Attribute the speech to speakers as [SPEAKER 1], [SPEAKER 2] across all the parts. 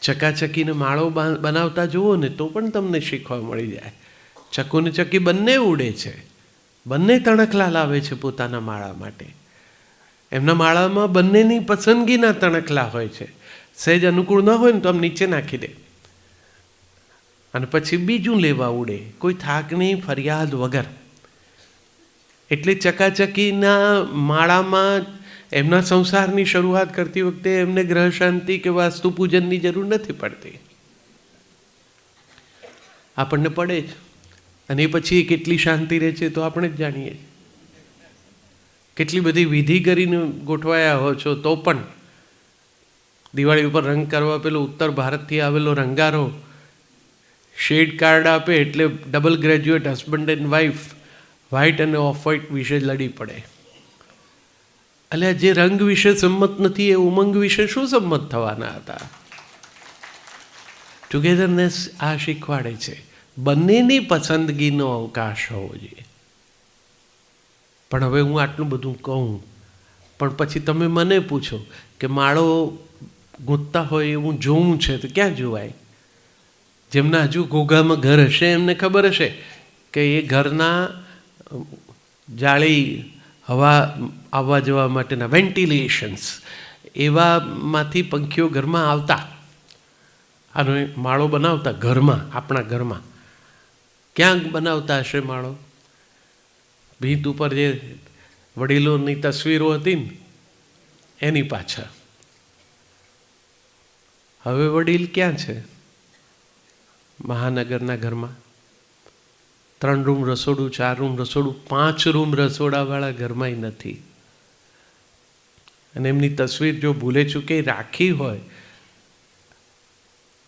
[SPEAKER 1] ચકાચકીને માળો બનાવતા જુઓ ને તો પણ તમને શીખવા મળી જાય. ચકુ ને ચકી બંને ઉડે છે, બંને તણખલા લાવે છે પોતાના માળા માટે. એમના માળામાં બંનેની પસંદગીના તણખલા હોય છે. સહેજ અનુકૂળ ન હોય ને તો આમ નીચે નાખી દે અને પછી બીજું લેવા ઉડે, કોઈ થાકની ફરિયાદ વગર. એટલે ચકાચકીના માળામાં એમના સંસારની શરૂઆત કરતી વખતે એમને ગ્રહ શાંતિ કે વાસ્તુ પૂજનની જરૂર નથી પડતી. આપણને પડે જ, અને એ પછી કેટલી શાંતિ રહે છે તો આપણે જ જાણીએ. કેટલી બધી વિધિ કરીને ગોઠવાયા હો છો તો પણ દિવાળી ઉપર રંગ કરવા પેલો ઉત્તર ભારતથી આવેલો રંગારો શેડ કાર્ડ આપે એટલે double graduate husband and wife white અને ઓફ વ્હાઇટ વિશે લડી પડે. એટલે જે રંગ વિશે સંમત નથી એ ઉમંગ વિશે શું સંમત થવાના હતા? ટુગેધરનેસ આ શીખવાડે છે. બંનેની પસંદગીનો અવકાશ હોવો જોઈએ. પણ હવે હું આટલું બધું કહું પણ પછી તમે મને પૂછો કે માળો ગૂંથતા હોય એવું જોવું છે તો ક્યાં જોવાય? જેમના હજુ ઘોઘામાં ઘર હશે એમને ખબર હશે કે એ ઘરના જાળી હવા આવવા જવા માટેના વેન્ટિલેશન્સ એવામાંથી પંખીઓ ઘરમાં આવતા આનો માળો બનાવતા ઘરમાં, આપણા ઘરમાં. ક્યાં બનાવતા હશે માળો? ભીંત ઉપર જે વડીલોની તસવીરો હતી ને એની પાછળ. હવે વડીલ ક્યાં છે? મહાનગરના ઘરમાં 3 રૂમ રસોડું, 4 રૂમ રસોડું, 5 રૂમ રસોડાવાળા ઘરમાં નથી. અને એમની તસવીર જો ભૂલે ચૂકે રાખી હોય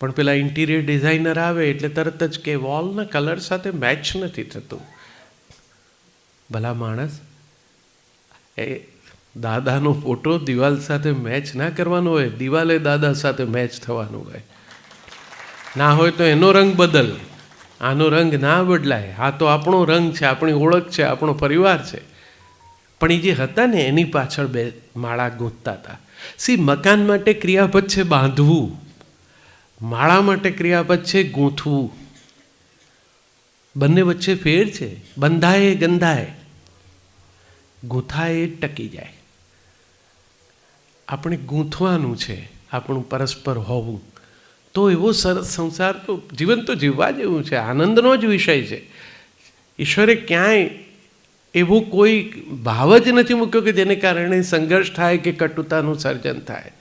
[SPEAKER 1] પણ પેલા ઇન્ટિરિયર ડિઝાઇનર આવે એટલે તરત જ કે વોલના કલર સાથે મેચ નથી થતું. ભલા માણસ, એ દાદાનો ફોટો દિવાલ સાથે મેચ ના કરવાનો હોય, દિવાલે દાદા સાથે મેચ થવાનું હોય. ના હોય તો એનો રંગ બદલ, આનો રંગ ના બદલાય. આ તો આપણો રંગ છે, આપણી ઓળખ છે, આપણો પરિવાર છે. પણ એ જે હતા ને એની પાછળ બે માળા ગૂંથતા હતા. મકાન માટે ક્રિયાપદ છે બાંધવું, માળા માટે ક્રિયાપદ છે ગૂંથવું. બંને વચ્ચે ફેર છે. બંધાય ગંધાય, ગૂંથાય ટકી જાય. આપણે ગૂંથવાનું છે, આપણું પરસ્પર હોવું. તો એવો સરસ સંસાર તો જીવન તો જીવવા જેવું છે, આનંદનો જ વિષય છે. ઈશ્વરે ક્યાંય એવો કોઈ ભાવ જ નથી મૂક્યો કે જેને કારણે સંઘર્ષ થાય કે કટુતાનું સર્જન થાય.